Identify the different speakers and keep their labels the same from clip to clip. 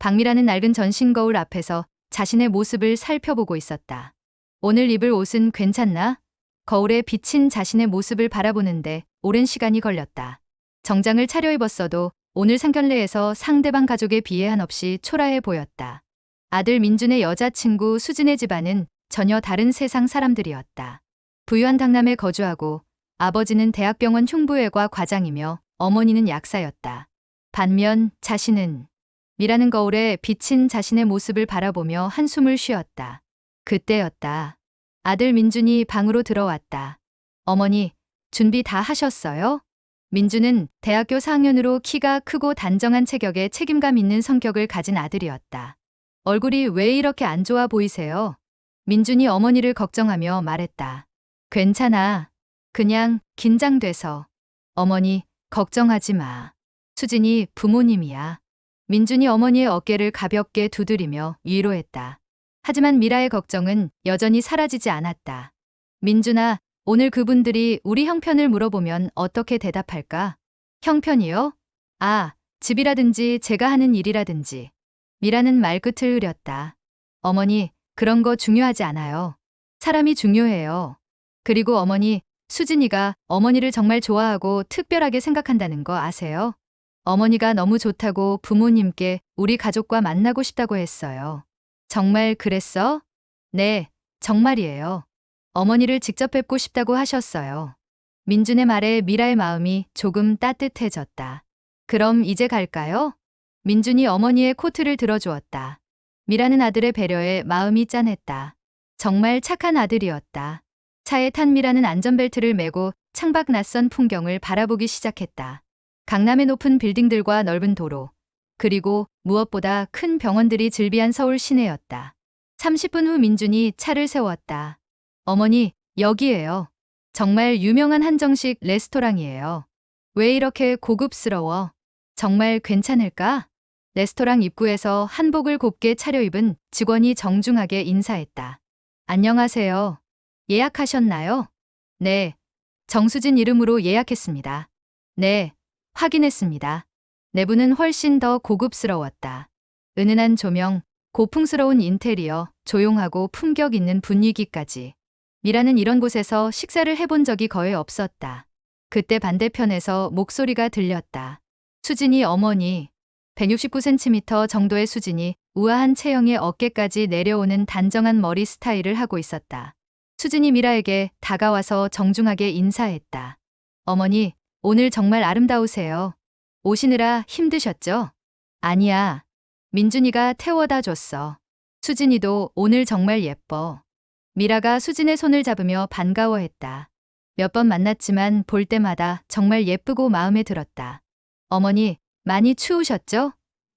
Speaker 1: 박미라는 낡은 전신 거울 앞에서 자신의 모습을 살펴보고 있었다. 오늘 입을 옷은 괜찮나? 거울에 비친 자신의 모습을 바라보는데 오랜 시간이 걸렸다. 정장을 차려입었어도 오늘 상견례에서 상대방 가족에 비해 한없이 초라해 보였다. 아들 민준의 여자친구 수진의 집안은 전혀 다른 세상 사람들이었다. 부유한 강남에 거주하고 아버지는 대학병원 흉부외과 과장이며 어머니는 약사였다. 반면 자신은 미라는 거울에 비친 자신의 모습을 바라보며 한숨을 쉬었다. 그때였다. 아들 민준이 방으로 들어왔다. 어머니, 준비 다 하셨어요? 민준은 대학교 4학년으로 키가 크고 단정한 체격에 책임감 있는 성격을 가진 아들이었다. 얼굴이 왜 이렇게 안 좋아 보이세요? 민준이 어머니를 걱정하며 말했다. 괜찮아. 그냥 긴장돼서. 어머니, 걱정하지 마. 수진이 부모님이야. 민준이 어머니의 어깨를 가볍게 두드리며 위로했다. 하지만 미라의 걱정은 여전히 사라지지 않았다. 민준아, 오늘 그분들이 우리 형편을 물어보면 어떻게 대답할까? 형편이요? 아, 집이라든지 제가 하는 일이라든지. 미라는 말끝을 흐렸다. 어머니, 그런 거 중요하지 않아요. 사람이 중요해요. 그리고 어머니, 수진이가 어머니를 정말 좋아하고 특별하게 생각한다는 거 아세요? 어머니가 너무 좋다고 부모님께 우리 가족과 만나고 싶다고 했어요. 정말 그랬어? 네, 정말이에요. 어머니를 직접 뵙고 싶다고 하셨어요. 민준의 말에 미라의 마음이 조금 따뜻해졌다. 그럼 이제 갈까요? 민준이 어머니의 코트를 들어주었다. 미라는 아들의 배려에 마음이 짠했다. 정말 착한 아들이었다. 차에 탄 미라는 안전벨트를 매고 창밖 낯선 풍경을 바라보기 시작했다. 강남의 높은 빌딩들과 넓은 도로, 그리고 무엇보다 큰 병원들이 즐비한 서울 시내였다. 30분 후 민준이 차를 세웠다. 어머니, 여기에요. 정말 유명한 한정식 레스토랑이에요. 왜 이렇게 고급스러워? 정말 괜찮을까? 레스토랑 입구에서 한복을 곱게 차려입은 직원이 정중하게 인사했다. 안녕하세요. 예약하셨나요? 네. 정수진 이름으로 예약했습니다. 네. 확인했습니다. 내부는 훨씬 더 고급스러웠다. 은은한 조명, 고풍스러운 인테리어, 조용하고 품격 있는 분위기까지. 미라는 이런 곳에서 식사를 해본 적이 거의 없었다. 그때 반대편에서 목소리가 들렸다. 수진이 어머니. 169cm 정도의 수진이 우아한 체형의 어깨까지 내려오는 단정한 머리 스타일을 하고 있었다. 수진이 미라에게 다가와서 정중하게 인사했다. 어머니, 오늘 정말 아름다우세요. 오시느라 힘드셨죠? 아니야. 민준이가 태워다 줬어. 수진이도 오늘 정말 예뻐. 미라가 수진의 손을 잡으며 반가워했다. 몇 번 만났지만 볼 때마다 정말 예쁘고 마음에 들었다. 어머니, 많이 추우셨죠?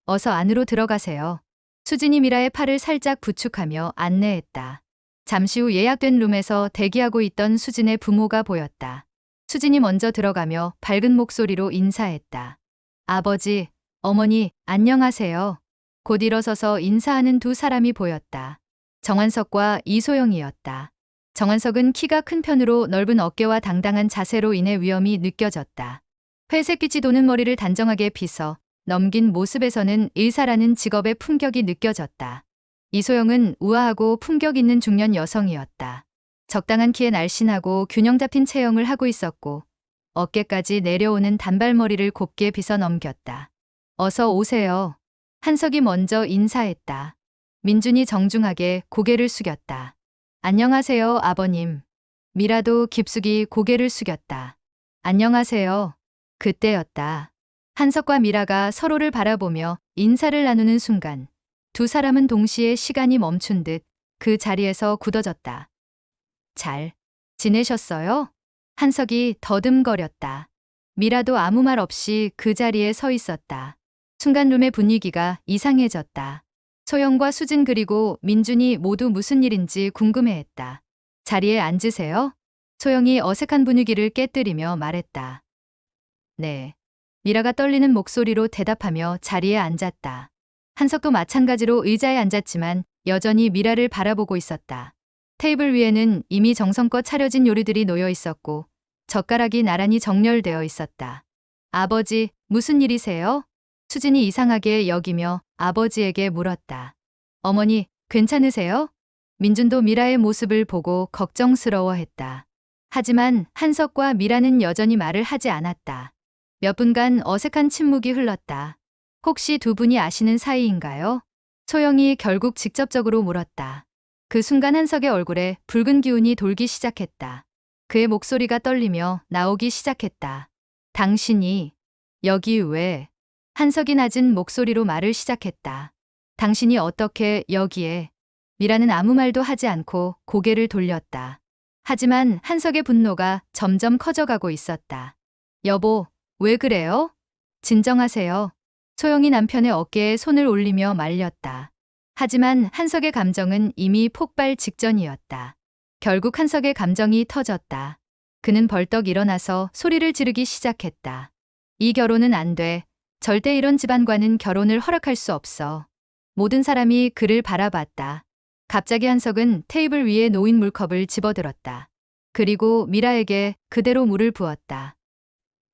Speaker 1: 어서 안으로 들어가세요. 수진이 미라의 팔을 살짝 부축하며 안내했다. 잠시 후 예약된 룸에서 대기하고 있던 수진의 부모가 보였다. 수진이 먼저 들어가며 밝은 목소리로 인사했다. 아버지, 어머니, 안녕하세요. 곧 일어서서 인사하는 두 사람이 보였다. 정한석과 이소영이었다. 정한석은 키가 큰 편으로 넓은 어깨와 당당한 자세로 인해 위엄이 느껴졌다. 회색빛이 도는 머리를 단정하게 빗어 넘긴 모습에서는 의사라는 직업의 품격이 느껴졌다. 이소영은 우아하고 품격 있는 중년 여성이었다. 적당한 키에 날씬하고 균형 잡힌 체형을 하고 있었고 어깨까지 내려오는 단발머리를 곱게 빗어 넘겼다. 어서 오세요. 한석이 먼저 인사했다. 민준이 정중하게 고개를 숙였다. 안녕하세요, 아버님. 미라도 깊숙이 고개를 숙였다. 안녕하세요. 그때였다. 한석과 미라가 서로를 바라보며 인사를 나누는 순간 두 사람은 동시에 시간이 멈춘 듯 그 자리에서 굳어졌다. 잘 지내셨어요? 한석이 더듬거렸다. 미라도 아무 말 없이 그 자리에 서 있었다. 순간 룸의 분위기가 이상해졌다. 소영과 수진 그리고 민준이 모두 무슨 일인지 궁금해했다. 자리에 앉으세요. 소영이 어색한 분위기를 깨뜨리며 말했다. 네. 미라가 떨리는 목소리로 대답하며 자리에 앉았다. 한석도 마찬가지로 의자에 앉았지만 여전히 미라를 바라보고 있었다. 테이블 위에는 이미 정성껏 차려진 요리들이 놓여 있었고 젓가락이 나란히 정렬되어 있었다. 아버지, 무슨 일이세요? 수진이 이상하게 여기며 아버지에게 물었다. 어머니, 괜찮으세요? 민준도 미라의 모습을 보고 걱정스러워했다. 하지만 한석과 미라는 여전히 말을 하지 않았다. 몇 분간 어색한 침묵이 흘렀다. 혹시 두 분이 아시는 사이인가요? 소영이 결국 직접적으로 물었다. 그 순간 한석의 얼굴에 붉은 기운이 돌기 시작했다. 그의 목소리가 떨리며 나오기 시작했다. 당신이 여기 왜? 한석이 낮은 목소리로 말을 시작했다. 당신이 어떻게 여기에? 미라는 아무 말도 하지 않고 고개를 돌렸다. 하지만 한석의 분노가 점점 커져가고 있었다. 여보, 왜 그래요? 진정하세요. 소영이 남편의 어깨에 손을 올리며 말렸다. 하지만 한석의 감정은 이미 폭발 직전이었다. 결국 한석의 감정이 터졌다. 그는 벌떡 일어나서 소리를 지르기 시작했다. 이 결혼은 안 돼. 절대 이런 집안과는 결혼을 허락할 수 없어. 모든 사람이 그를 바라봤다. 갑자기 한석은 테이블 위에 놓인 물컵을 집어들었다. 그리고 미라에게 그대로 물을 부었다.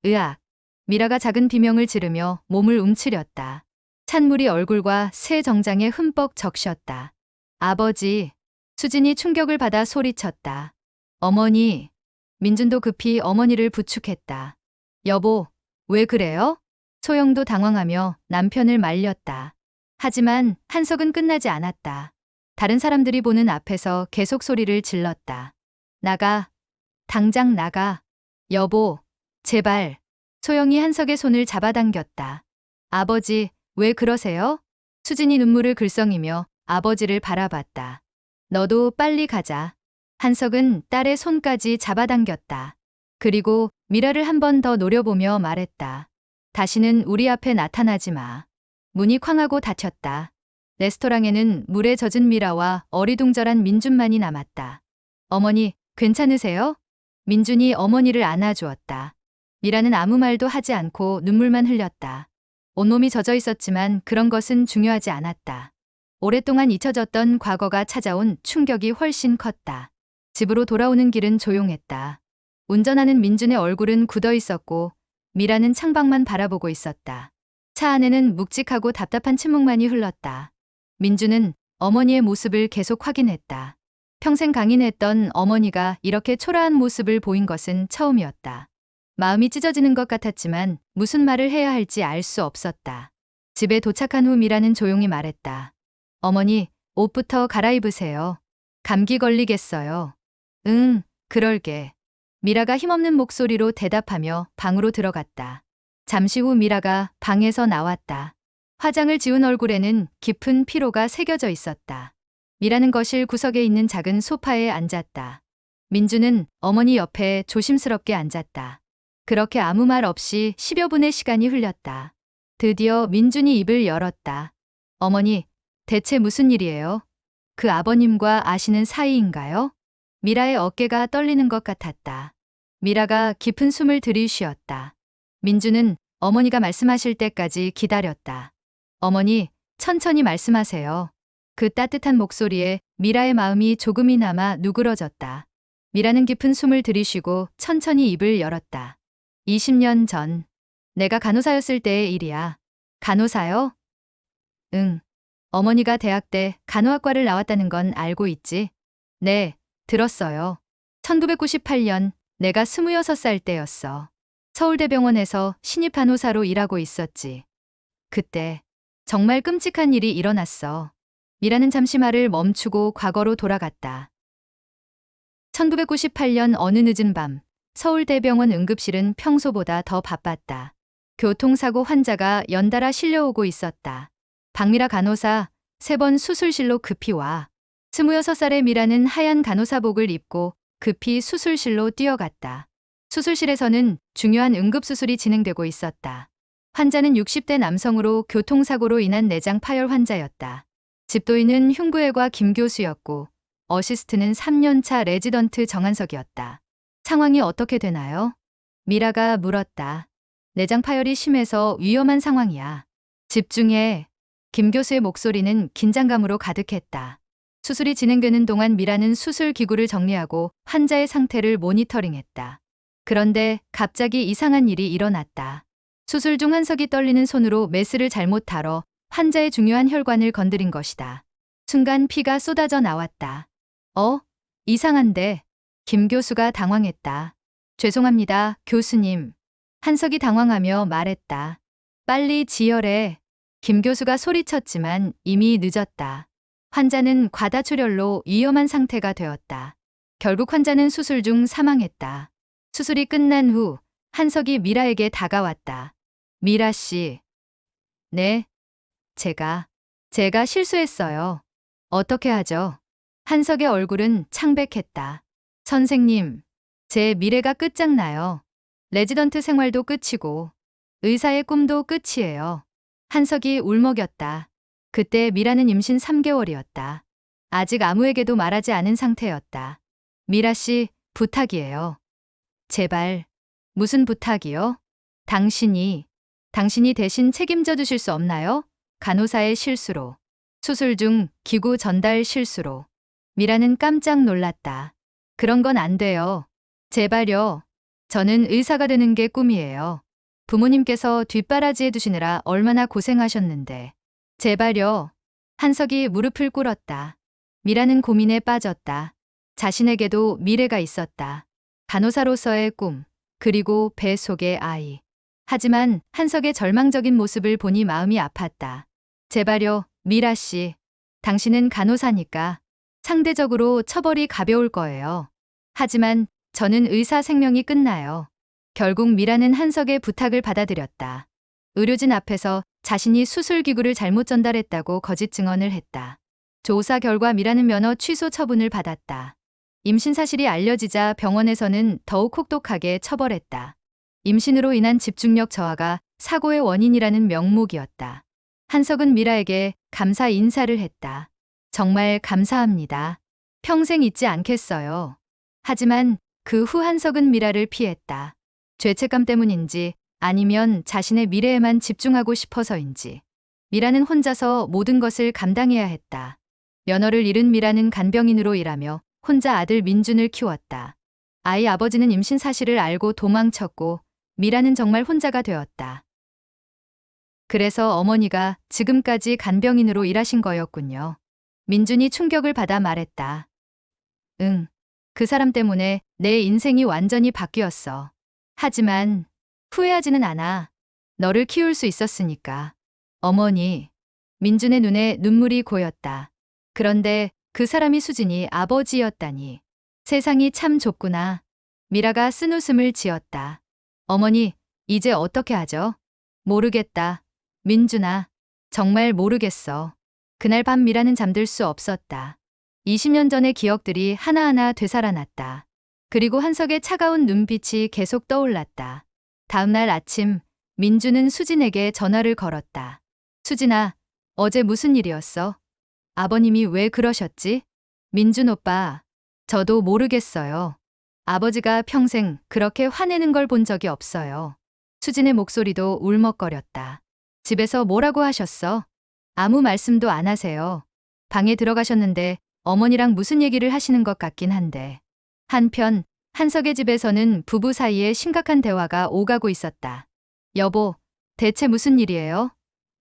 Speaker 1: 으악! 미라가 작은 비명을 지르며 몸을 움츠렸다. 찬물이 얼굴과 새 정장에 흠뻑 적셨다. 아버지! 수진이 충격을 받아 소리쳤다. 어머니! 민준도 급히 어머니를 부축했다. 여보, 왜 그래요? 소영도 당황하며 남편을 말렸다. 하지만 한석은 끝나지 않았다. 다른 사람들이 보는 앞에서 계속 소리를 질렀다. 나가. 당장 나가. 여보, 제발. 소영이 한석의 손을 잡아당겼다. 아버지, 왜 그러세요? 수진이 눈물을 글썽이며 아버지를 바라봤다. 너도 빨리 가자. 한석은 딸의 손까지 잡아당겼다. 그리고 미라를 한 번 더 노려보며 말했다. 다시는 우리 앞에 나타나지 마. 문이 쾅하고 닫혔다. 레스토랑에는 물에 젖은 미라와 어리둥절한 민준만이 남았다. 어머니, 괜찮으세요? 민준이 어머니를 안아주었다. 미라는 아무 말도 하지 않고 눈물만 흘렸다. 온몸이 젖어 있었지만 그런 것은 중요하지 않았다. 오랫동안 잊혀졌던 과거가 찾아온 충격이 훨씬 컸다. 집으로 돌아오는 길은 조용했다. 운전하는 민준의 얼굴은 굳어 있었고 미라는 창밖만 바라보고 있었다. 차 안에는 묵직하고 답답한 침묵만이 흘렀다. 민준은 어머니의 모습을 계속 확인했다. 평생 강인했던 어머니가 이렇게 초라한 모습을 보인 것은 처음이었다. 마음이 찢어지는 것 같았지만 무슨 말을 해야 할지 알 수 없었다. 집에 도착한 후 미라는 조용히 말했다. 어머니, 옷부터 갈아입으세요. 감기 걸리겠어요. 응, 그럴게. 미라가 힘없는 목소리로 대답하며 방으로 들어갔다. 잠시 후 미라가 방에서 나왔다. 화장을 지운 얼굴에는 깊은 피로가 새겨져 있었다. 미라는 거실 구석에 있는 작은 소파에 앉았다. 민주는 어머니 옆에 조심스럽게 앉았다. 그렇게 아무 말 없이 10여 분의 시간이 흘렸다. 드디어 민준이 입을 열었다. 어머니, 대체 무슨 일이에요? 그 아버님과 아시는 사이인가요? 미라의 어깨가 떨리는 것 같았다. 미라가 깊은 숨을 들이쉬었다. 민준은 어머니가 말씀하실 때까지 기다렸다. 어머니, 천천히 말씀하세요. 그 따뜻한 목소리에 미라의 마음이 조금이나마 누그러졌다. 미라는 깊은 숨을 들이쉬고 천천히 입을 열었다. 20년 전, 내가 간호사였을 때의 일이야. 간호사요? 응. 어머니가 대학 때 간호학과를 나왔다는 건 알고 있지? 네, 들었어요. 1998년 내가 26살 때였어. 서울대병원에서 신입 간호사로 일하고 있었지. 그때 정말 끔찍한 일이 일어났어. 미라는 잠시 말을 멈추고 과거로 돌아갔다. 1998년 어느 늦은 밤, 서울대병원 응급실은 평소보다 더 바빴다. 교통사고 환자가 연달아 실려오고 있었다. 박미라 간호사, 3번 수술실로 급히 와. 26살의 미라는 하얀 간호사복을 입고 급히 수술실로 뛰어갔다. 수술실에서는 중요한 응급수술이 진행되고 있었다. 환자는 60대 남성으로 교통사고로 인한 내장 파열 환자였다. 집도인은 흉부외과 김 교수였고 어시스트는 3년차 레지던트 정한석이었다. 상황이 어떻게 되나요? 미라가 물었다. 내장 파열이 심해서 위험한 상황이야. 집중해. 김 교수의 목소리는 긴장감으로 가득했다. 수술이 진행되는 동안 미라는 수술 기구를 정리하고 환자의 상태를 모니터링했다. 그런데 갑자기 이상한 일이 일어났다. 수술 중 한석이 떨리는 손으로 메스를 잘못 다뤄 환자의 중요한 혈관을 건드린 것이다. 순간 피가 쏟아져 나왔다. 이상한데. 김 교수가 당황했다. 죄송합니다, 교수님. 한석이 당황하며 말했다. 빨리 지혈해. 김 교수가 소리쳤지만 이미 늦었다. 환자는 과다출혈로 위험한 상태가 되었다. 결국 환자는 수술 중 사망했다. 수술이 끝난 후 한석이 미라에게 다가왔다. 미라 씨. 네. 제가 실수했어요. 어떻게 하죠? 한석의 얼굴은 창백했다. 선생님, 제 미래가 끝장나요. 레지던트 생활도 끝이고 의사의 꿈도 끝이에요. 한석이 울먹였다. 그때 미라는 임신 3개월이었다. 아직 아무에게도 말하지 않은 상태였다. 미라 씨, 부탁이에요. 제발. 무슨 부탁이요? 당신이 대신 책임져 주실 수 없나요? 간호사의 실수로. 수술 중 기구 전달 실수로. 미라는 깜짝 놀랐다. 그런 건 안 돼요. 제발요. 저는 의사가 되는 게 꿈이에요. 부모님께서 뒷바라지해 두시느라 얼마나 고생하셨는데. 제발요. 한석이 무릎을 꿇었다. 미라는 고민에 빠졌다. 자신에게도 미래가 있었다. 간호사로서의 꿈, 그리고 배 속의 아이. 하지만 한석의 절망적인 모습을 보니 마음이 아팠다. 제발요, 미라 씨. 당신은 간호사니까 상대적으로 처벌이 가벼울 거예요. 하지만 저는 의사 생명이 끝나요. 결국 미라는 한석의 부탁을 받아들였다. 의료진 앞에서 자신이 수술기구를 잘못 전달했다고 거짓 증언을 했다. 조사 결과 미라는 면허 취소 처분을 받았다. 임신 사실이 알려지자 병원에서는 더욱 혹독하게 처벌했다. 임신으로 인한 집중력 저하가 사고의 원인이라는 명목이었다. 한석은 미라에게 감사 인사를 했다. 정말 감사합니다. 평생 잊지 않겠어요. 하지만 그 후 한석은 미라를 피했다. 죄책감 때문인지 아니면 자신의 미래에만 집중하고 싶어서인지. 미라는 혼자서 모든 것을 감당해야 했다. 면허를 잃은 미라는 간병인으로 일하며 혼자 아들 민준을 키웠다. 아이 아버지는 임신 사실을 알고 도망쳤고 미라는 정말 혼자가 되었다. 그래서 어머니가 지금까지 간병인으로 일하신 거였군요. 민준이 충격을 받아 말했다. 응. 그 사람 때문에 내 인생이 완전히 바뀌었어. 하지만 후회하지는 않아. 너를 키울 수 있었으니까. 어머니. 민준의 눈에 눈물이 고였다. 그런데 그 사람이 수진이 아버지였다니. 세상이 참 좁구나. 미라가 쓴웃음을 지었다. 어머니, 이제 어떻게 하죠? 모르겠다. 민준아, 정말 모르겠어. 그날 밤 미라는 잠들 수 없었다. 20년 전의 기억들이 하나하나 되살아났다. 그리고 한석의 차가운 눈빛이 계속 떠올랐다. 다음 날 아침, 민준은 수진에게 전화를 걸었다. 수진아, 어제 무슨 일이었어? 아버님이 왜 그러셨지? 민준 오빠, 저도 모르겠어요. 아버지가 평생 그렇게 화내는 걸 본 적이 없어요. 수진의 목소리도 울먹거렸다. 집에서 뭐라고 하셨어? 아무 말씀도 안 하세요. 방에 들어가셨는데 어머니랑 무슨 얘기를 하시는 것 같긴 한데. 한편 한석의 집에서는 부부 사이에 심각한 대화가 오가고 있었다. 여보, 대체 무슨 일이에요?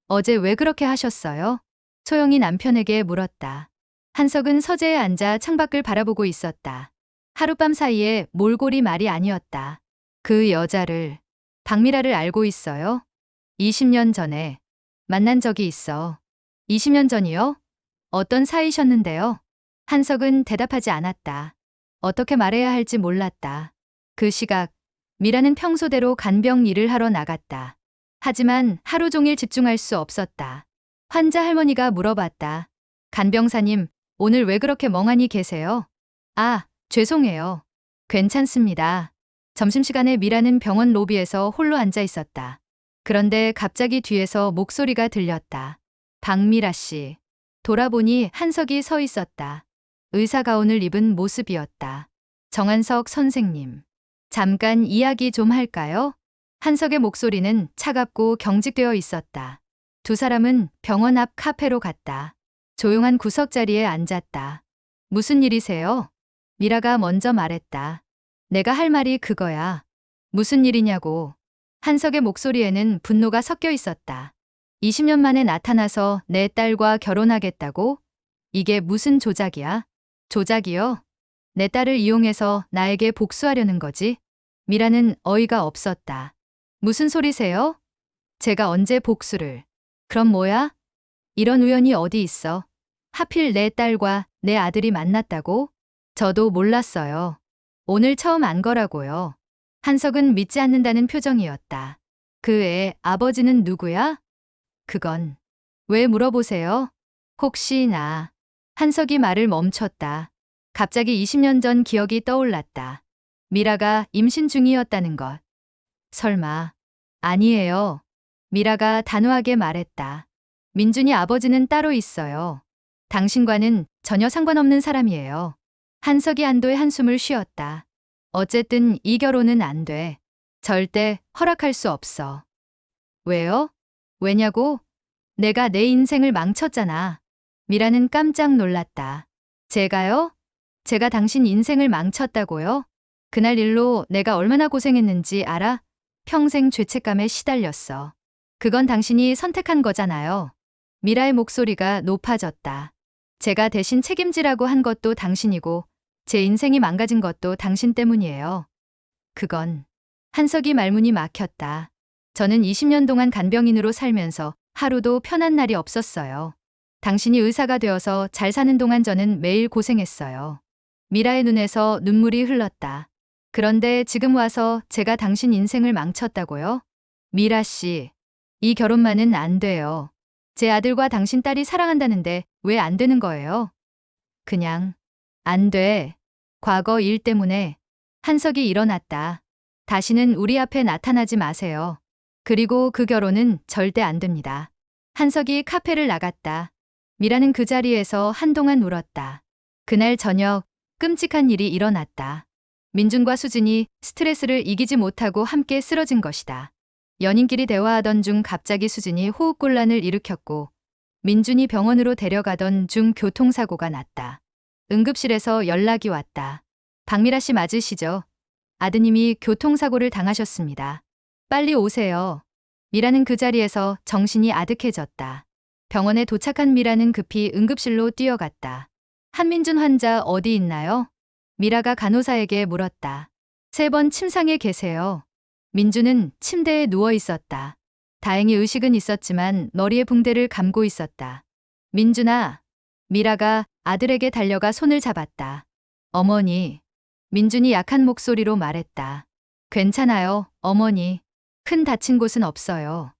Speaker 1: 어제 왜 그렇게 하셨어요? 소영이 남편에게 물었다. 한석은 서재에 앉아 창밖을 바라보고 있었다. 하룻밤 사이에 몰골이 말이 아니었다. 그 여자를, 박미라를 알고 있어요? 20년 전에 만난 적이 있어. 20년 전이요? 어떤 사이셨는데요? 한석은 대답하지 않았다. 어떻게 말해야 할지 몰랐다. 그 시각, 미라는 평소대로 간병 일을 하러 나갔다. 하지만 하루 종일 집중할 수 없었다. 환자 할머니가 물어봤다. 간병사님, 오늘 왜 그렇게 멍하니 계세요? 아, 죄송해요. 괜찮습니다. 점심시간에 미라는 병원 로비에서 홀로 앉아 있었다. 그런데 갑자기 뒤에서 목소리가 들렸다. 박미라 씨. 돌아보니 한석이 서 있었다. 의사 가운을 입은 모습이었다. 정한석 선생님. 잠깐 이야기 좀 할까요? 한석의 목소리는 차갑고 경직되어 있었다. 두 사람은 병원 앞 카페로 갔다. 조용한 구석자리에 앉았다. 무슨 일이세요? 미라가 먼저 말했다. 내가 할 말이 그거야. 무슨 일이냐고. 한석의 목소리에는 분노가 섞여 있었다. 20년 만에 나타나서 내 딸과 결혼하겠다고? 이게 무슨 조작이야? 조작이요? 내 딸을 이용해서 나에게 복수하려는 거지? 미라는 어이가 없었다. 무슨 소리세요? 제가 언제 복수를? 그럼 뭐야? 이런 우연이 어디 있어? 하필 내 딸과 내 아들이 만났다고? 저도 몰랐어요. 오늘 처음 안 거라고요. 한석은 믿지 않는다는 표정이었다. 그 애 아버지는 누구야? 그건 왜 물어보세요? 혹시 나. 한석이 말을 멈췄다. 갑자기 20년 전 기억이 떠올랐다. 미라가 임신 중이었다는 것. 설마. 아니에요. 미라가 단호하게 말했다. 민준이 아버지는 따로 있어요. 당신과는 전혀 상관없는 사람이에요. 한석이 안도의 한숨을 쉬었다. 어쨌든 이 결혼은 안 돼. 절대 허락할 수 없어. 왜요? 왜냐고? 내가 내 인생을 망쳤잖아. 미라는 깜짝 놀랐다. 제가요? 제가 당신 인생을 망쳤다고요? 그날 일로 내가 얼마나 고생했는지 알아? 평생 죄책감에 시달렸어. 그건 당신이 선택한 거잖아요. 미라의 목소리가 높아졌다. 제가 대신 책임지라고 한 것도 당신이고 제 인생이 망가진 것도 당신 때문이에요. 그건. 한석이 말문이 막혔다. 저는 20년 동안 간병인으로 살면서 하루도 편한 날이 없었어요. 당신이 의사가 되어서 잘 사는 동안 저는 매일 고생했어요. 미라의 눈에서 눈물이 흘렀다. 그런데 지금 와서 제가 당신 인생을 망쳤다고요? 미라 씨, 이 결혼만은 안 돼요. 제 아들과 당신 딸이 사랑한다는데 왜 안 되는 거예요? 그냥 안 돼. 과거 일 때문에. 한석이 일어났다. 다시는 우리 앞에 나타나지 마세요. 그리고 그 결혼은 절대 안 됩니다. 한석이 카페를 나갔다. 미라는 그 자리에서 한동안 울었다. 그날 저녁 끔찍한 일이 일어났다. 민준과 수진이 스트레스를 이기지 못하고 함께 쓰러진 것이다. 연인끼리 대화하던 중 갑자기 수진이 호흡곤란을 일으켰고 민준이 병원으로 데려가던 중 교통사고가 났다. 응급실에서 연락이 왔다. 박미라 씨 맞으시죠? 아드님이 교통사고를 당하셨습니다. 빨리 오세요. 미라는 그 자리에서 정신이 아득해졌다. 병원에 도착한 미라는 급히 응급실로 뛰어갔다. 한민준 환자 어디 있나요? 미라가 간호사에게 물었다. 3번 침상에 계세요. 민준은 침대에 누워 있었다. 다행히 의식은 있었지만 머리에 붕대를 감고 있었다. 민준아. 미라가 아들에게 달려가 손을 잡았다. 어머니. 민준이 약한 목소리로 말했다. 괜찮아요, 어머니. 큰 다친 곳은 없어요.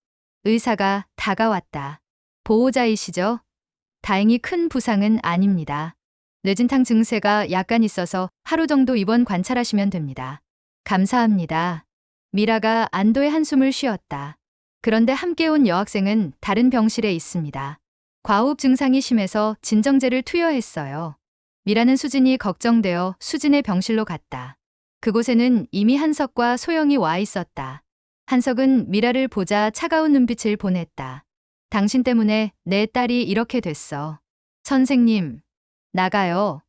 Speaker 1: 의사가 다가왔다. 보호자이시죠? 다행히 큰 부상은 아닙니다. 뇌진탕 증세가 약간 있어서 하루 정도 입원 관찰하시면 됩니다. 감사합니다. 미라가 안도의 한숨을 쉬었다. 그런데 함께 온 여학생은 다른 병실에 있습니다. 과호흡 증상이 심해서 진정제를 투여했어요. 미라는 수진이 걱정되어 수진의 병실로 갔다. 그곳에는 이미 한석과 소영이 와 있었다. 한석은 미라를 보자 차가운 눈빛을 보냈다. 당신 때문에 내 딸이 이렇게 됐어. 선생님, 나가요.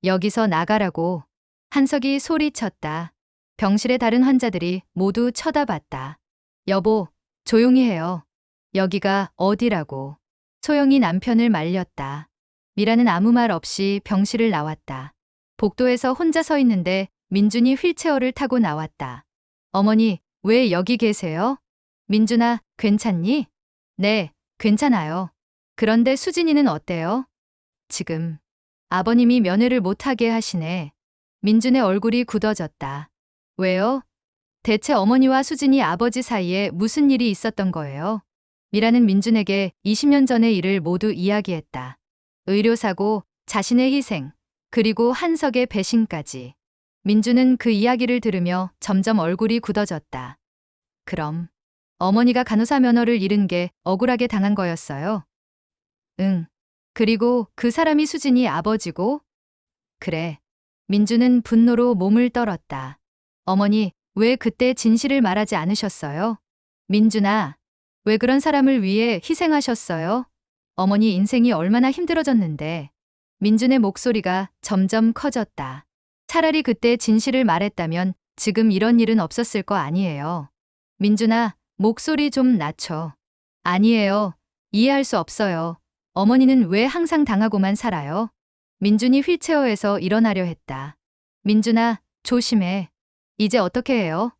Speaker 1: 여기서 나가라고. 한석이 소리쳤다. 병실의 다른 환자들이 모두 쳐다봤다. 여보, 조용히 해요. 여기가 어디라고. 소영이 남편을 말렸다. 미라는 아무 말 없이 병실을 나왔다. 복도에서 혼자 서 있는데 민준이 휠체어를 타고 나왔다. 어머니, 왜 여기 계세요? 민준아, 괜찮니? 네, 괜찮아요. 그런데 수진이는 어때요? 지금 아버님이 면회를 못하게 하시네. 민준의 얼굴이 굳어졌다. 왜요? 대체 어머니와 수진이 아버지 사이에 무슨 일이 있었던 거예요? 미라는 민준에게 20년 전의 일을 모두 이야기했다. 의료사고, 자신의 희생, 그리고 한석의 배신까지. 민준은 그 이야기를 들으며 점점 얼굴이 굳어졌다. 그럼 어머니가 간호사 면허를 잃은 게 억울하게 당한 거였어요? 응. 그리고 그 사람이 수진이 아버지고? 그래. 민준은 분노로 몸을 떨었다. 어머니, 왜 그때 진실을 말하지 않으셨어요? 민준아, 왜 그런 사람을 위해 희생하셨어요? 어머니 인생이 얼마나 힘들어졌는데. 민준의 목소리가 점점 커졌다. 차라리 그때 진실을 말했다면 지금 이런 일은 없었을 거 아니에요. 민준아, 목소리 좀 낮춰. 아니에요. 이해할 수 없어요. 어머니는 왜 항상 당하고만 살아요? 민준이 휠체어에서 일어나려 했다. 민준아, 조심해. 이제 어떻게 해요?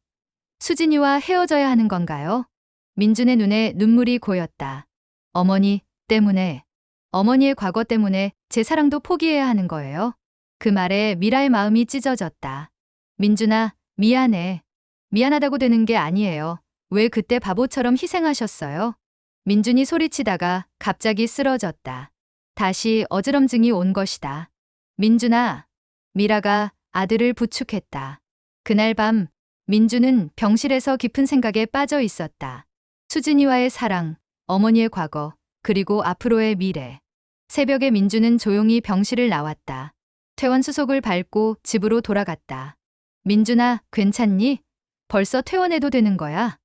Speaker 1: 수진이와 헤어져야 하는 건가요? 민준의 눈에 눈물이 고였다. 어머니 때문에, 어머니의 과거 때문에 제 사랑도 포기해야 하는 거예요? 그 말에 미라의 마음이 찢어졌다. 민준아, 미안해. 미안하다고 되는 게 아니에요. 왜 그때 바보처럼 희생하셨어요? 민준이 소리치다가 갑자기 쓰러졌다. 다시 어지럼증이 온 것이다. 민준아, 미라가 아들을 부축했다. 그날 밤 민준은 병실에서 깊은 생각에 빠져 있었다. 수진이와의 사랑, 어머니의 과거, 그리고 앞으로의 미래. 새벽에 민준은 조용히 병실을 나왔다. 퇴원수속을 밟고 집으로 돌아갔다. 민준아, 괜찮니? 벌써 퇴원해도 되는 거야?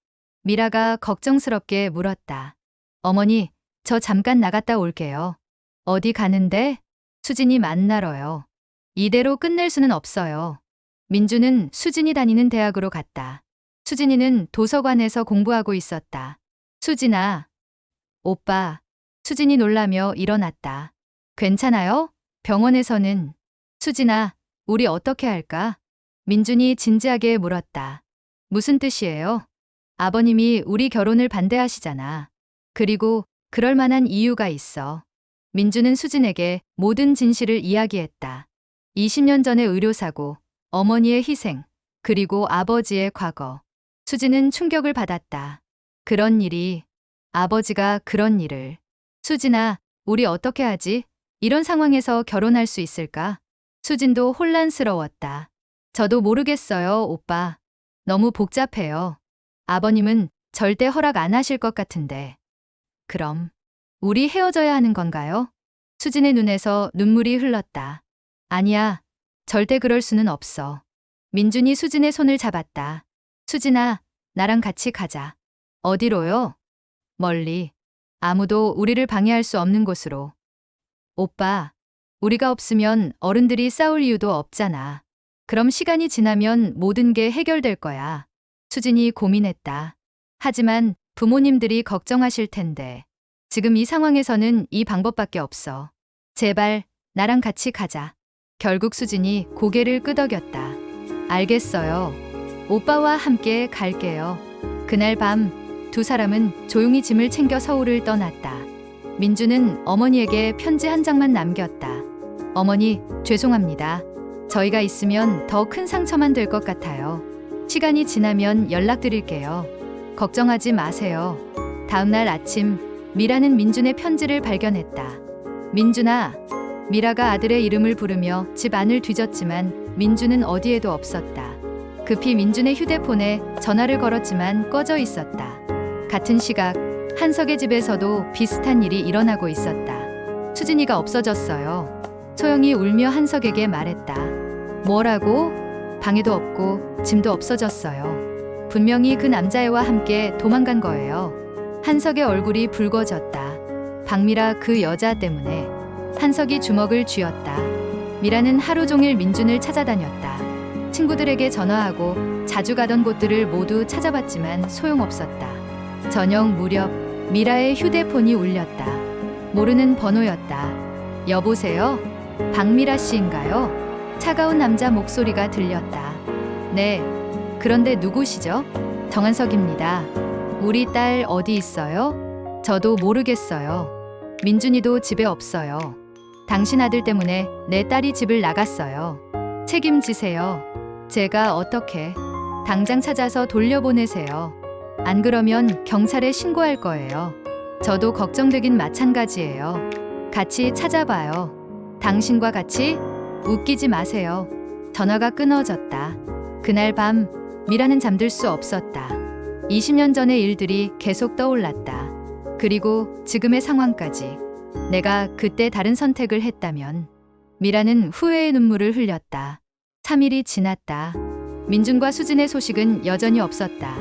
Speaker 1: 미라가 걱정스럽게 물었다. 어머니, 저 잠깐 나갔다 올게요. 어디 가는데? 수진이 만나러요. 이대로 끝낼 수는 없어요. 민준은 수진이 다니는 대학으로 갔다. 수진이는 도서관에서 공부하고 있었다. 수진아. 오빠. 수진이 놀라며 일어났다. 괜찮아요? 병원에서는. 수진아, 우리 어떻게 할까? 민준이 진지하게 물었다. 무슨 뜻이에요? 아버님이 우리 결혼을 반대하시잖아. 그리고 그럴 만한 이유가 있어. 민준은 수진에게 모든 진실을 이야기했다. 20년 전의 의료사고, 어머니의 희생, 그리고 아버지의 과거. 수진은 충격을 받았다. 그런 일이, 아버지가 그런 일을. 수진아, 우리 어떻게 하지? 이런 상황에서 결혼할 수 있을까? 수진도 혼란스러웠다. 저도 모르겠어요, 오빠. 너무 복잡해요. 아버님은 절대 허락 안 하실 것 같은데. 그럼, 우리 헤어져야 하는 건가요? 수진의 눈에서 눈물이 흘렀다. 아니야, 절대 그럴 수는 없어. 민준이 수진의 손을 잡았다. 수진아, 나랑 같이 가자. 어디로요? 멀리. 아무도 우리를 방해할 수 없는 곳으로. 오빠, 우리가 없으면 어른들이 싸울 이유도 없잖아. 그럼 시간이 지나면 모든 게 해결될 거야. 수진이 고민했다. 하지만 부모님들이 걱정하실 텐데. 지금 이 상황에서는 이 방법밖에 없어. 제발, 나랑 같이 가자. 결국 수진이 고개를 끄덕였다. 알겠어요. 오빠와 함께 갈게요. 그날 밤 두 사람은 조용히 짐을 챙겨 서울을 떠났다. 민주는 어머니에게 편지 한 장만 남겼다. 어머니, 죄송합니다. 저희가 있으면 더 큰 상처만 될 것 같아요. 시간이 지나면 연락드릴게요. 걱정하지 마세요. 다음날 아침, 미라는 민준의 편지를 발견했다. 민준아. 미라가 아들의 이름을 부르며 집 안을 뒤졌지만 민준은 어디에도 없었다. 급히 민준의 휴대폰에 전화를 걸었지만 꺼져 있었다. 같은 시각, 한석의 집에서도 비슷한 일이 일어나고 있었다. 수진이가 없어졌어요. 소영이 울며 한석에게 말했다. 뭐라고? 방에도 없고 짐도 없어졌어요. 분명히 그 남자애와 함께 도망간 거예요. 한석의 얼굴이 붉어졌다. 박미라 그 여자 때문에. 한석이 주먹을 쥐었다. 미라는 하루 종일 민준을 찾아다녔다. 친구들에게 전화하고 자주 가던 곳들을 모두 찾아봤지만 소용없었다. 저녁 무렵 미라의 휴대폰이 울렸다. 모르는 번호였다. 여보세요? 박미라 씨인가요? 차가운 남자 목소리가 들렸다. 네. 그런데 누구시죠? 정한석입니다. 우리 딸 어디 있어요? 저도 모르겠어요. 민준이도 집에 없어요. 당신 아들 때문에 내 딸이 집을 나갔어요. 책임지세요. 제가 어떻게? 당장 찾아서 돌려보내세요. 안 그러면 경찰에 신고할 거예요. 저도 걱정되긴 마찬가지예요. 같이 찾아봐요. 당신과 같이? 웃기지 마세요. 전화가 끊어졌다. 그날 밤 미라는 잠들 수 없었다. 20년 전의 일들이 계속 떠올랐다. 그리고 지금의 상황까지. 내가 그때 다른 선택을 했다면. 미라는 후회의 눈물을 흘렸다. 3일이 지났다. 민준과 수진의 소식은 여전히 없었다.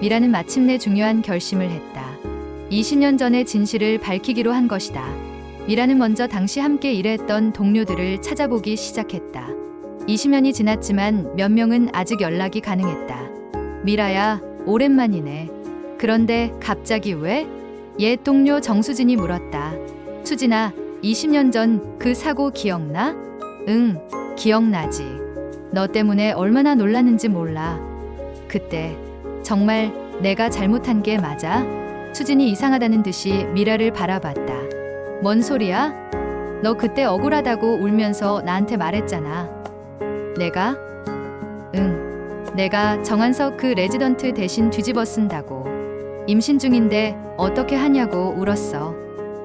Speaker 1: 미라는 마침내 중요한 결심을 했다. 20년 전의 진실을 밝히기로 한 것이다. 미라는 먼저 당시 함께 일했던 동료들을 찾아보기 시작했다. 20년이 지났지만 몇 명은 아직 연락이 가능했다. 미라야, 오랜만이네. 그런데 갑자기 왜? 옛 동료 정수진이 물었다. 수진아, 20년 전 그 사고 기억나? 응, 기억나지. 너 때문에 얼마나 놀랐는지 몰라. 그때 정말 내가 잘못한 게 맞아? 수진이 이상하다는 듯이 미라를 바라봤다. 뭔 소리야? 너 그때 억울하다고 울면서 나한테 말했잖아. 내가? 응. 내가 정한석 그 레지던트 대신 뒤집어 쓴다고. 임신 중인데 어떻게 하냐고 울었어.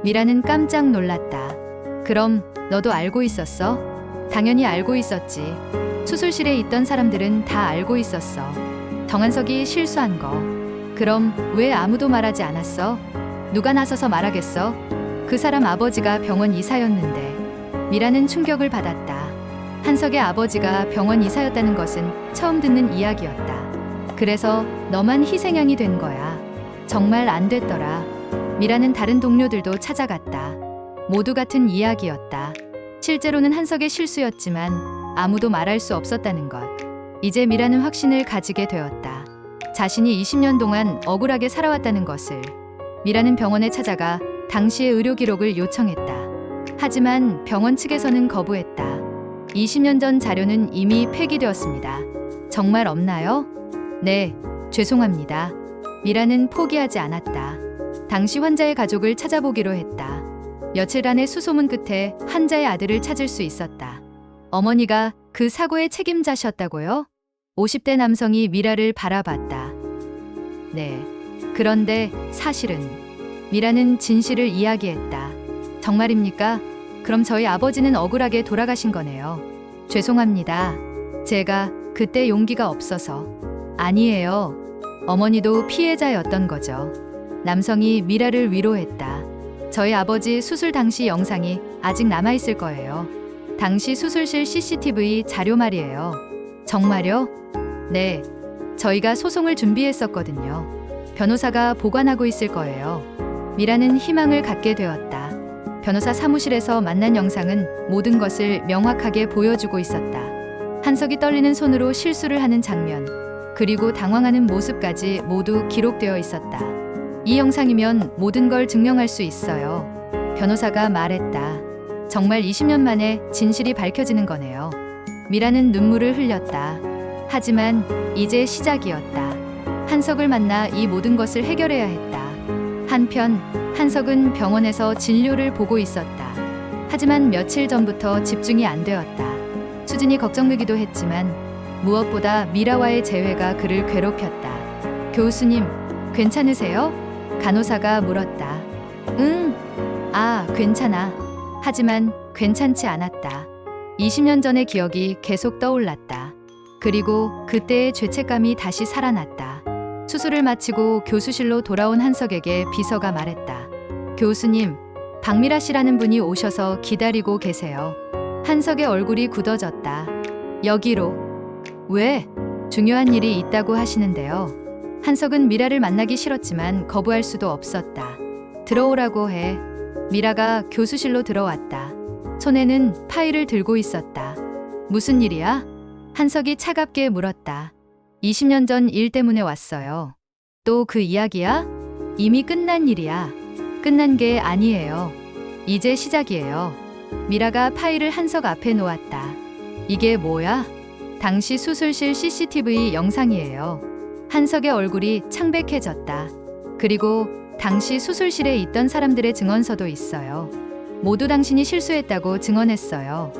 Speaker 1: 미라는 깜짝 놀랐다. 그럼 너도 알고 있었어? 당연히 알고 있었지. 수술실에 있던 사람들은 다 알고 있었어. 정한석이 실수한 거. 그럼 왜 아무도 말하지 않았어? 누가 나서서 말하겠어? 그 사람 아버지가 병원 이사였는데. 미라는 충격을 받았다. 한석의 아버지가 병원 이사였다는 것은 처음 듣는 이야기였다. 그래서 너만 희생양이 된 거야. 정말 안 됐더라. 미라는 다른 동료들도 찾아갔다. 모두 같은 이야기였다. 실제로는 한석의 실수였지만 아무도 말할 수 없었다는 것. 이제 미라는 확신을 가지게 되었다. 자신이 20년 동안 억울하게 살아왔다는 것을. 미라는 병원에 찾아가 당시의 의료 기록을 요청했다. 하지만 병원 측에서는 거부했다. 20년 전 자료는 이미 폐기되었습니다. 정말 없나요? 네, 죄송합니다. 미라는 포기하지 않았다. 당시 환자의 가족을 찾아보기로 했다. 며칠간의 수소문 끝에 환자의 아들을 찾을 수 있었다. 어머니가 그 사고의 책임자셨다고요? 50대 남성이 미라를 바라봤다. 네. 그런데 사실은 미라는 진실을 이야기했다. 정말입니까? 그럼 저희 아버지는 억울하게 돌아가신 거네요. 죄송합니다. 제가 그때 용기가 없어서. 아니에요. 어머니도 피해자였던 거죠. 남성이 미라를 위로했다. 저희 아버지 수술 당시 영상이 아직 남아있을 거예요. 당시 수술실 CCTV 자료 말이에요. 정말요? 네. 저희가 소송을 준비했었거든요. 변호사가 보관하고 있을 거예요. 미라는 희망을 갖게 되었다. 변호사 사무실에서 만난 영상은 모든 것을 명확하게 보여주고 있었다. 한석이 떨리는 손으로 실수를 하는 장면, 그리고 당황하는 모습까지 모두 기록되어 있었다. 이 영상이면 모든 걸 증명할 수 있어요. 변호사가 말했다. 정말 20년 만에 진실이 밝혀지는 거네요. 미라는 눈물을 흘렸다. 하지만 이제 시작이었다. 한석을 만나 이 모든 것을 해결해야 했다. 한편 한석은 병원에서 진료를 보고 있었다. 하지만 며칠 전부터 집중이 안 되었다. 수진이 걱정되기도 했지만 무엇보다 미라와의 재회가 그를 괴롭혔다. 교수님, 괜찮으세요? 간호사가 물었다. 응. 아, 괜찮아. 하지만 괜찮지 않았다. 20년 전의 기억이 계속 떠올랐다. 그리고 그때의 죄책감이 다시 살아났다. 수술을 마치고 교수실로 돌아온 한석에게 비서가 말했다. 교수님, 박미라 씨라는 분이 오셔서 기다리고 계세요. 한석의 얼굴이 굳어졌다. 여기로. 왜? 중요한 일이 있다고 하시는데요. 한석은 미라를 만나기 싫었지만 거부할 수도 없었다. 들어오라고 해. 미라가 교수실로 들어왔다. 손에는 파일을 들고 있었다. 무슨 일이야? 한석이 차갑게 물었다. 20년 전 일 때문에 왔어요. 또 그 이야기야? 이미 끝난 일이야. 끝난 게 아니에요. 이제 시작이에요. 미라가 파일을 한석 앞에 놓았다. 이게 뭐야? 당시 수술실 CCTV 영상이에요. 한석의 얼굴이 창백해졌다. 그리고 당시 수술실에 있던 사람들의 증언서도 있어요. 모두 당신이 실수했다고 증언했어요.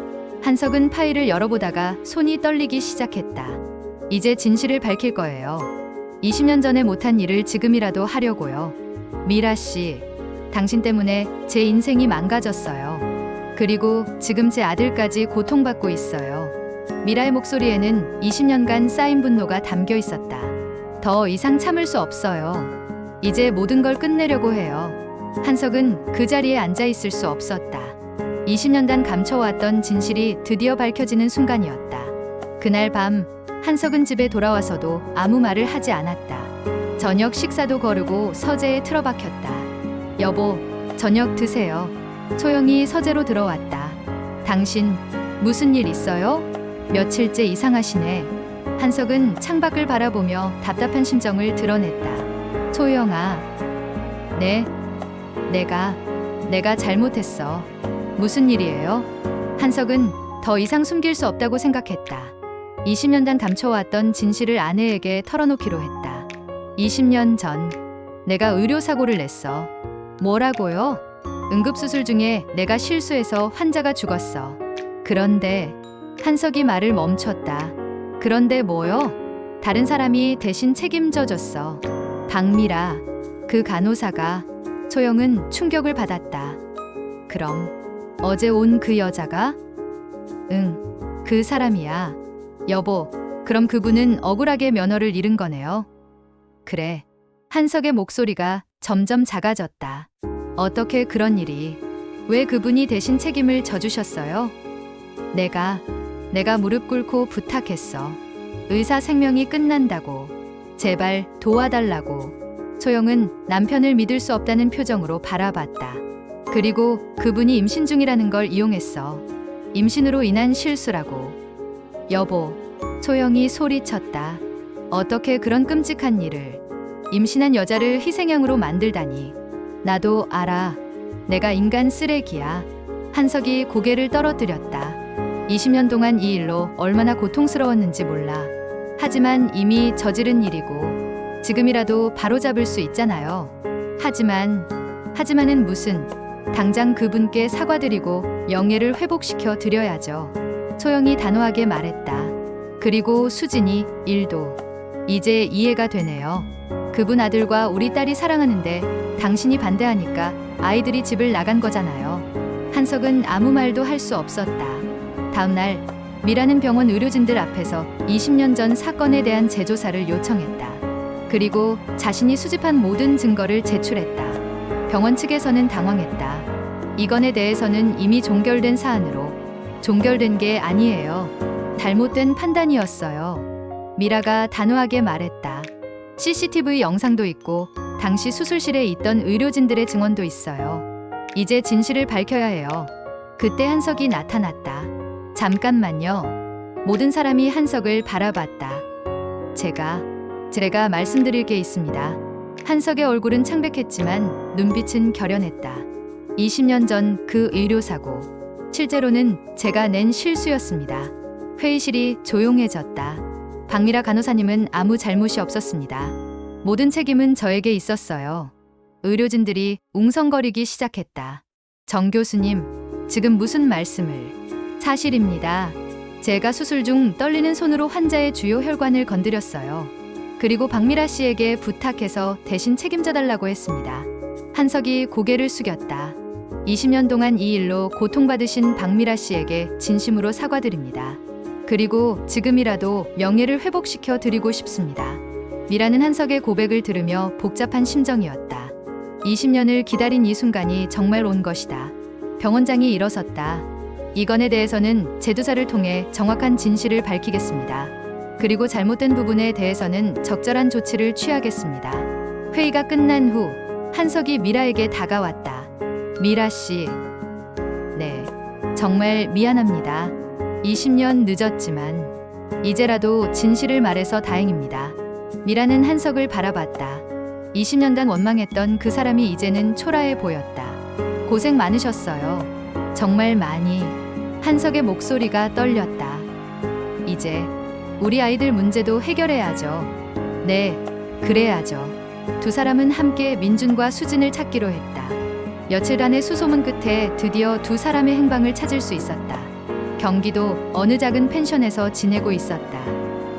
Speaker 1: 한석은 파일을 열어보다가 손이 떨리기 시작했다. 이제 진실을 밝힐 거예요. 20년 전에 못한 일을 지금이라도 하려고요. 미라 씨, 당신 때문에 제 인생이 망가졌어요. 그리고 지금 제 아들까지 고통받고 있어요. 미라의 목소리에는 20년간 쌓인 분노가 담겨 있었다. 더 이상 참을 수 없어요. 이제 모든 걸 끝내려고 해요. 한석은 그 자리에 앉아 있을 수 없었다. 20년간 감춰왔던 진실이 드디어 밝혀지는 순간이었다. 그날 밤 한석은 집에 돌아와서도 아무 말을 하지 않았다. 저녁 식사도 거르고 서재에 틀어박혔다. 여보, 저녁 드세요. 소영이 서재로 들어왔다. 당신 무슨 일 있어요? 며칠째 이상하시네. 한석은 창밖을 바라보며 답답한 심정을 드러냈다. 소영아, 내가 잘못했어. 무슨 일이에요? 한석은 더 이상 숨길 수 없다고 생각했다. 20년간 감춰왔던 진실을 아내에게 털어놓기로 했다. 20년 전 내가 의료사고를 냈어. 뭐라고요? 응급수술 중에 내가 실수해서 환자가 죽었어. 그런데 한석이 말을 멈췄다. 그런데 뭐요? 다른 사람이 대신 책임져 줬어. 박미라, 그 간호사가. 소영은 충격을 받았다. 그럼 어제 온 그 여자가? 응, 그 사람이야. 여보, 그럼 그분은 억울하게 면허를 잃은 거네요. 그래. 한석의 목소리가 점점 작아졌다. 어떻게 그런 일이? 왜 그분이 대신 책임을 져주셨어요? 내가 무릎 꿇고 부탁했어. 의사 생명이 끝난다고. 제발 도와달라고. 소영은 남편을 믿을 수 없다는 표정으로 바라봤다. 그리고 그분이 임신 중이라는 걸 이용했어. 임신으로 인한 실수라고. 여보, 소영이 소리쳤다. 어떻게 그런 끔찍한 일을. 임신한 여자를 희생양으로 만들다니. 나도 알아. 내가 인간 쓰레기야. 한석이 고개를 떨어뜨렸다. 20년 동안 이 일로 얼마나 고통스러웠는지 몰라. 하지만 이미 저지른 일이고 지금이라도 바로잡을 수 있잖아요. 하지만은 무슨. 당장 그분께 사과드리고 명예를 회복시켜 드려야죠. 소영이 단호하게 말했다. 그리고 수진이 일도. 이제 이해가 되네요. 그분 아들과 우리 딸이 사랑하는데 당신이 반대하니까 아이들이 집을 나간 거잖아요. 한석은 아무 말도 할 수 없었다. 다음날 미라는 병원 의료진들 앞에서 20년 전 사건에 대한 재조사를 요청했다. 그리고 자신이 수집한 모든 증거를 제출했다. 병원 측에서는 당황했다. 이건에 대해서는 이미 종결된 사안으로. 종결된 게 아니에요. 잘못된 판단이었어요. 미라가 단호하게 말했다. CCTV 영상도 있고 당시 수술실에 있던 의료진들의 증언도 있어요. 이제 진실을 밝혀야 해요. 그때 한석이 나타났다. 잠깐만요. 모든 사람이 한석을 바라봤다. 제가 말씀드릴 게 있습니다. 한석의 얼굴은 창백했지만 눈빛은 결연했다. 20년 전 그 의료사고. 실제로는 제가 낸 실수였습니다. 회의실이 조용해졌다. 박미라 간호사님은 아무 잘못이 없었습니다. 모든 책임은 저에게 있었어요. 의료진들이 웅성거리기 시작했다. 정 교수님, 지금 무슨 말씀을? 사실입니다. 제가 수술 중 떨리는 손으로 환자의 주요 혈관을 건드렸어요. 그리고 박미라 씨에게 부탁해서 대신 책임져 달라고 했습니다. 한석이 고개를 숙였다. 20년 동안 이 일로 고통받으신 박미라 씨에게 진심으로 사과드립니다. 그리고 지금이라도 명예를 회복시켜 드리고 싶습니다. 미라는 한석의 고백을 들으며 복잡한 심정이었다. 20년을 기다린 이 순간이 정말 온 것이다. 병원장이 일어섰다. 이건에 대해서는 재조사를 통해 정확한 진실을 밝히겠습니다. 그리고 잘못된 부분에 대해서는 적절한 조치를 취하겠습니다. 회의가 끝난 후 한석이 미라에게 다가왔다. 미라 씨, 네, 정말 미안합니다. 20년 늦었지만 이제라도 진실을 말해서 다행입니다. 미라는 한석을 바라봤다. 20년간 원망했던 그 사람이 이제는 초라해 보였다. 고생 많으셨어요. 정말 많이. 한석의 목소리가 떨렸다. 이제 우리 아이들 문제도 해결해야죠. 네, 그래야죠. 두 사람은 함께 민준과 수진을 찾기로 했다. 며칠간의 수소문 끝에 드디어 두 사람의 행방을 찾을 수 있었다. 경기도 어느 작은 펜션에서 지내고 있었다.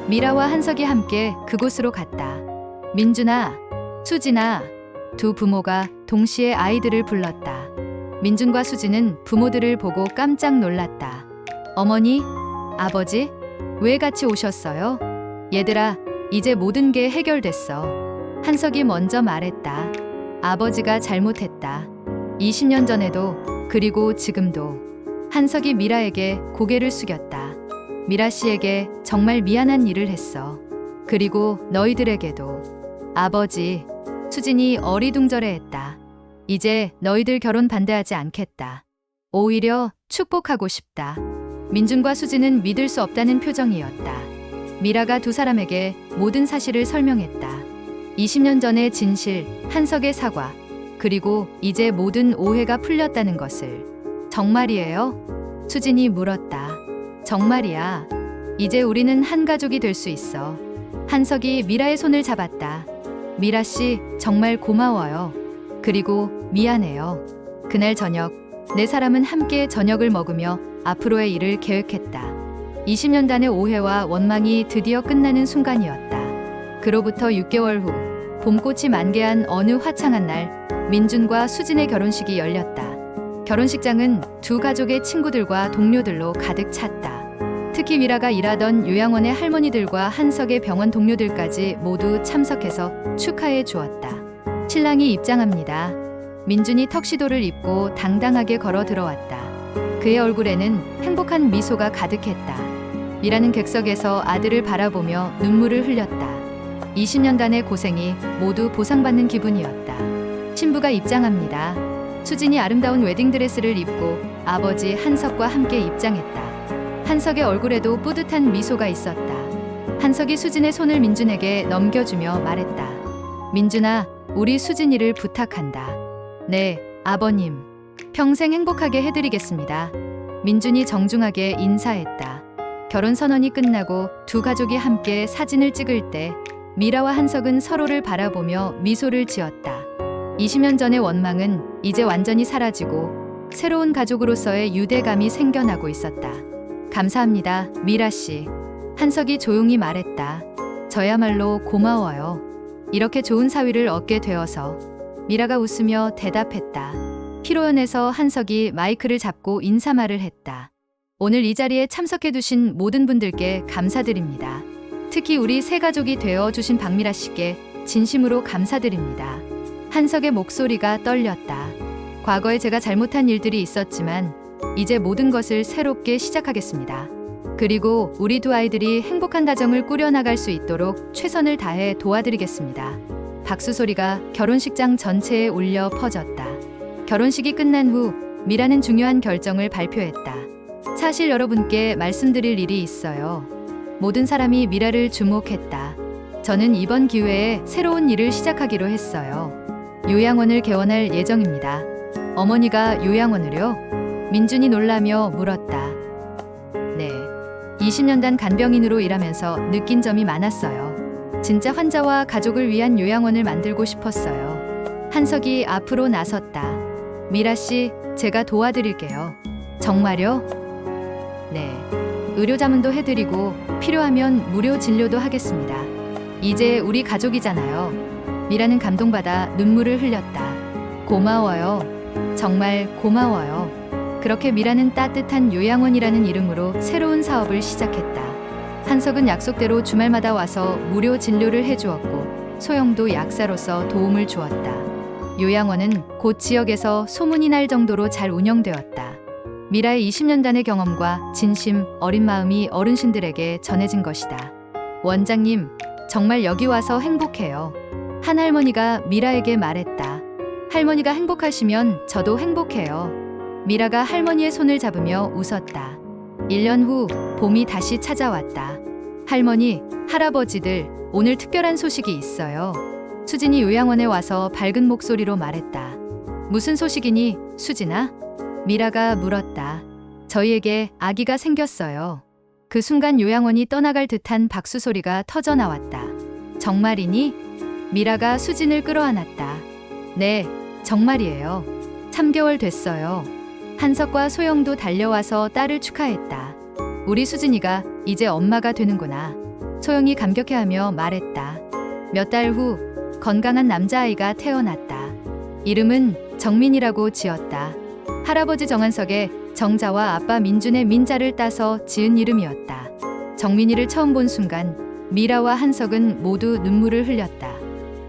Speaker 1: 미라와 한석이 함께 그곳으로 갔다. 민준아, 수진아, 두 부모가 동시에 아이들을 불렀다. 민준과 수진은 부모들을 보고 깜짝 놀랐다. 어머니, 아버지, 왜 같이 오셨어요? 얘들아, 이제 모든 게 해결됐어. 한석이 먼저 말했다. 아버지가 잘못했다. 20년 전에도, 그리고 지금도. 한석이 미라에게 고개를 숙였다. 미라 씨에게 정말 미안한 일을 했어. 그리고 너희들에게도. 아버지, 수진이 어리둥절해했다. 이제 너희들 결혼 반대하지 않겠다. 오히려 축복하고 싶다. 민준과 수진은 믿을 수 없다는 표정이었다. 미라가 두 사람에게 모든 사실을 설명했다. 20년 전의 진실, 한석의 사과, 그리고 이제 모든 오해가 풀렸다는 것을. 정말이에요? 수진이 물었다. 정말이야. 이제 우리는 한 가족이 될 수 있어. 한석이 미라의 손을 잡았다. 미라 씨, 정말 고마워요. 그리고 미안해요. 그날 저녁, 네 사람은 함께 저녁을 먹으며 앞으로의 일을 계획했다. 20년간의 오해와 원망이 드디어 끝나는 순간이었다. 그로부터 6개월 후, 봄꽃이 만개한 어느 화창한 날, 민준과 수진의 결혼식이 열렸다. 결혼식장은 두 가족의 친구들과 동료들로 가득 찼다. 특히 미라가 일하던 요양원의 할머니들과 한석의 병원 동료들까지 모두 참석해서 축하해 주었다. 신랑이 입장합니다. 민준이 턱시도를 입고 당당하게 걸어 들어왔다. 그의 얼굴에는 행복한 미소가 가득했다. 미라는 객석에서 아들을 바라보며 눈물을 흘렸다. 20년간의 고생이 모두 보상받는 기분이었다. 신부가 입장합니다. 수진이 아름다운 웨딩드레스를 입고 아버지 한석과 함께 입장했다. 한석의 얼굴에도 뿌듯한 미소가 있었다. 한석이 수진의 손을 민준에게 넘겨주며 말했다. 민준아, 우리 수진이를 부탁한다. 네, 아버님. 평생 행복하게 해드리겠습니다. 민준이 정중하게 인사했다. 결혼 선언이 끝나고 두 가족이 함께 사진을 찍을 때 미라와 한석은 서로를 바라보며 미소를 지었다. 20년 전의 원망은 이제 완전히 사라지고 새로운 가족으로서의 유대감이 생겨나고 있었다. 감사합니다, 미라 씨. 한석이 조용히 말했다. 저야말로 고마워요. 이렇게 좋은 사위를 얻게 되어서. 미라가 웃으며 대답했다. 피로연에서 한석이 마이크를 잡고 인사말을 했다. 오늘 이 자리에 참석해주신 모든 분들께 감사드립니다. 특히 우리 새 가족이 되어주신 박미라 씨께 진심으로 감사드립니다. 한석의 목소리가 떨렸다. 과거에 제가 잘못한 일들이 있었지만 이제 모든 것을 새롭게 시작하겠습니다. 그리고 우리 두 아이들이 행복한 가정을 꾸려나갈 수 있도록 최선을 다해 도와드리겠습니다. 박수 소리가 결혼식장 전체에 울려 퍼졌다. 결혼식이 끝난 후 미라는 중요한 결정을 발표했다. 사실 여러분께 말씀드릴 일이 있어요. 모든 사람이 미라를 주목했다. 저는 이번 기회에 새로운 일을 시작하기로 했어요. 요양원을 개원할 예정입니다. 어머니가 요양원을요? 민준이 놀라며 물었다. 네. 20년간 간병인으로 일하면서 느낀 점이 많았어요. 진짜 환자와 가족을 위한 요양원을 만들고 싶었어요. 한석이 앞으로 나섰다. 미라 씨, 제가 도와드릴게요. 정말요? 네. 의료 자문도 해드리고 필요하면 무료 진료도 하겠습니다. 이제 우리 가족이잖아요. 미라는 감동받아 눈물을 흘렸다. 고마워요. 정말 고마워요. 그렇게 미라는 따뜻한 요양원이라는 이름으로 새로운 사업을 시작했다. 한석은 약속대로 주말마다 와서 무료 진료를 해주었고 소영도 약사로서 도움을 주었다. 요양원은 곧 지역에서 소문이 날 정도로 잘 운영되었다. 미라의 20년간의 경험과 진심, 어린 마음이 어르신들에게 전해진 것이다. 원장님, 정말 여기 와서 행복해요. 한 할머니가 미라에게 말했다. 할머니가 행복하시면 저도 행복해요. 미라가 할머니의 손을 잡으며 웃었다. 1년 후 봄이 다시 찾아왔다. 할머니, 할아버지들, 오늘 특별한 소식이 있어요. 수진이 요양원에 와서 밝은 목소리로 말했다. 무슨 소식이니, 수진아? 미라가 물었다. 저희에게 아기가 생겼어요. 그 순간 요양원이 떠나갈 듯한 박수 소리가 터져 나왔다. 정말이니? 미라가 수진을 끌어안았다. 네, 정말이에요. 3개월 됐어요. 한석과 소영도 달려와서 딸을 축하했다. 우리 수진이가 이제 엄마가 되는구나. 소영이 감격해하며 말했다. 몇 달 후 건강한 남자아이가 태어났다. 이름은 정민이라고 지었다. 할아버지 정한석의 정자와 아빠 민준의 민자를 따서 지은 이름이었다. 정민이를 처음 본 순간 미라와 한석은 모두 눈물을 흘렸다.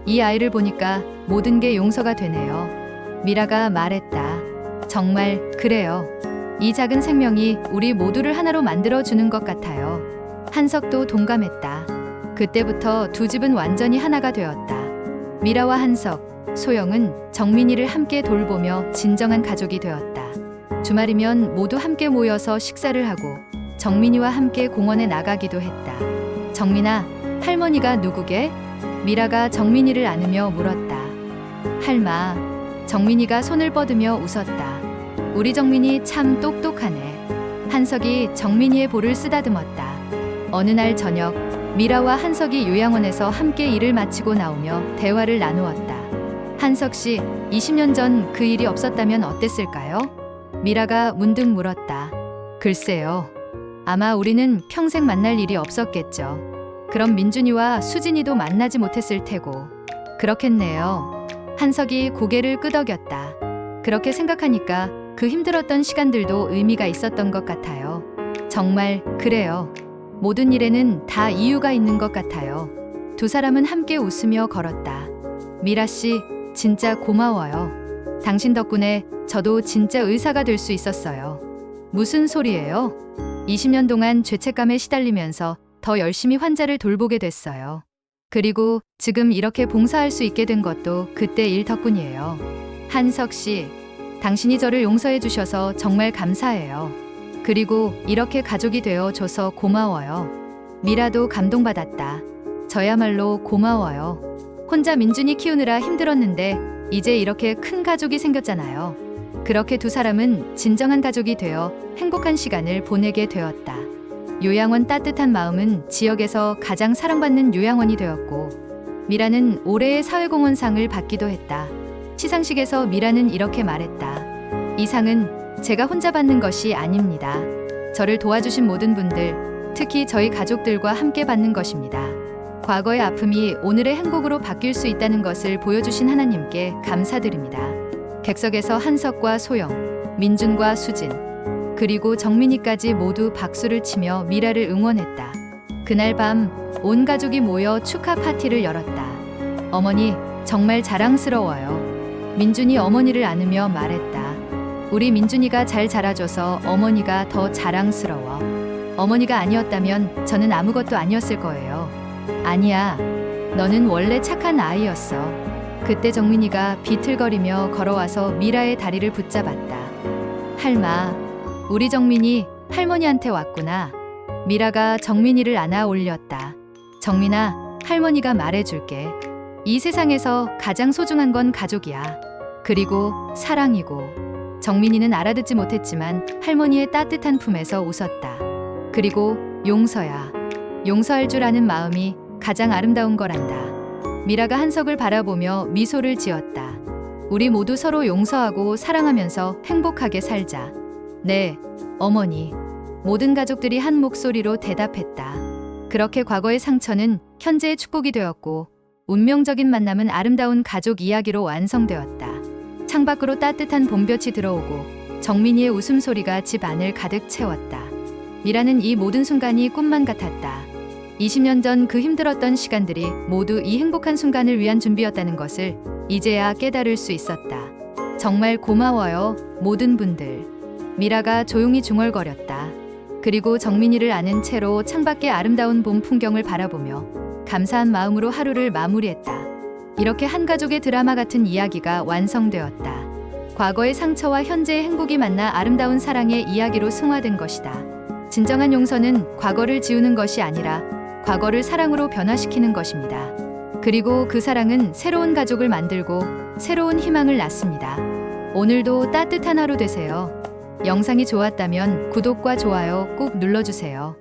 Speaker 1: 이 아이를 보니까 모든 게 용서가 되네요. 미라가 말했다. 정말 그래요. 이 작은 생명이 우리 모두를 하나로 만들어주는 것 같아요. 한석도 동감했다. 그때부터 두 집은 완전히 하나가 되었다. 미라와 한석, 소영은 정민이를 함께 돌보며 진정한 가족이 되었다. 주말이면 모두 함께 모여서 식사를 하고 정민이와 함께 공원에 나가기도 했다. 정민아, 할머니가 누구게? 미라가 정민이를 안으며 물었다. 할마. 정민이가 손을 뻗으며 웃었다. 우리 정민이 참 똑똑하네. 한석이 정민이의 볼을 쓰다듬었다. 어느 날 저녁, 미라와 한석이 요양원에서 함께 일을 마치고 나오며 대화를 나누었다. 한석 씨, 20년 전 그 일이 없었다면 어땠을까요? 미라가 문득 물었다. 글쎄요. 아마 우리는 평생 만날 일이 없었겠죠. 그럼 민준이와 수진이도 만나지 못했을 테고. 그렇겠네요. 한석이 고개를 끄덕였다. 그렇게 생각하니까 그 힘들었던 시간들도 의미가 있었던 것 같아요. 정말 그래요. 모든 일에는 다 이유가 있는 것 같아요. 두 사람은 함께 웃으며 걸었다. 미라 씨, 진짜 고마워요. 당신 덕분에 저도 진짜 의사가 될 수 있었어요. 무슨 소리예요? 20년 동안 죄책감에 시달리면서 더 열심히 환자를 돌보게 됐어요. 그리고 지금 이렇게 봉사할 수 있게 된 것도 그때 일 덕분이에요. 한석 씨, 당신이 저를 용서해 주셔서 정말 감사해요. 그리고 이렇게 가족이 되어 줘서 고마워요. 미라도 감동받았다. 저야말로 고마워요. 혼자 민준이 키우느라 힘들었는데 이제 이렇게 큰 가족이 생겼잖아요. 그렇게 두 사람은 진정한 가족이 되어 행복한 시간을 보내게 되었다. 요양원 따뜻한 마음은 지역에서 가장 사랑받는 요양원이 되었고, 미라는 올해의 사회공헌상을 받기도 했다. 시상식에서 미라는 이렇게 말했다. 이 상은 제가 혼자 받는 것이 아닙니다. 저를 도와주신 모든 분들, 특히 저희 가족들과 함께 받는 것입니다. 과거의 아픔이 오늘의 행복으로 바뀔 수 있다는 것을 보여주신 하나님께 감사드립니다. 객석에서 한석과 소영, 민준과 수진, 그리고 정민이까지 모두 박수를 치며 미라를 응원했다. 그날 밤 온 가족이 모여 축하 파티를 열었다. 어머니, 정말 자랑스러워요. 민준이 어머니를 안으며 말했다. 우리 민준이가 잘 자라줘서 어머니가 더 자랑스러워. 어머니가 아니었다면 저는 아무것도 아니었을 거예요. 아니야, 너는 원래 착한 아이였어. 그때 정민이가 비틀거리며 걸어와서 미라의 다리를 붙잡았다. 할마, 우리 정민이 할머니한테 왔구나. 미라가 정민이를 안아 올렸다. 정민아, 할머니가 말해줄게. 이 세상에서 가장 소중한 건 가족이야. 그리고 사랑이고. 정민이는 알아듣지 못했지만 할머니의 따뜻한 품에서 웃었다. 그리고 용서야. 용서할 줄 아는 마음이 가장 아름다운 거란다. 미라가 한석을 바라보며 미소를 지었다. 우리 모두 서로 용서하고 사랑하면서 행복하게 살자. 네, 어머니. 모든 가족들이 한 목소리로 대답했다. 그렇게 과거의 상처는 현재의 축복이 되었고, 운명적인 만남은 아름다운 가족 이야기로 완성되었다. 창밖으로 따뜻한 봄볕이 들어오고 정민이의 웃음소리가 집 안을 가득 채웠다. 미라는 이 모든 순간이 꿈만 같았다. 20년 전 그 힘들었던 시간들이 모두 이 행복한 순간을 위한 준비였다는 것을 이제야 깨달을 수 있었다. 정말 고마워요, 모든 분들. 미라가 조용히 중얼거렸다. 그리고 정민이를 안은 채로 창밖의 아름다운 봄 풍경을 바라보며 감사한 마음으로 하루를 마무리했다. 이렇게 한 가족의 드라마 같은 이야기가 완성되었다. 과거의 상처와 현재의 행복이 만나 아름다운 사랑의 이야기로 승화된 것이다. 진정한 용서는 과거를 지우는 것이 아니라 과거를 사랑으로 변화시키는 것입니다. 그리고 그 사랑은 새로운 가족을 만들고 새로운 희망을 낳습니다. 오늘도 따뜻한 하루 되세요. 영상이 좋았다면 구독과 좋아요 꼭 눌러주세요.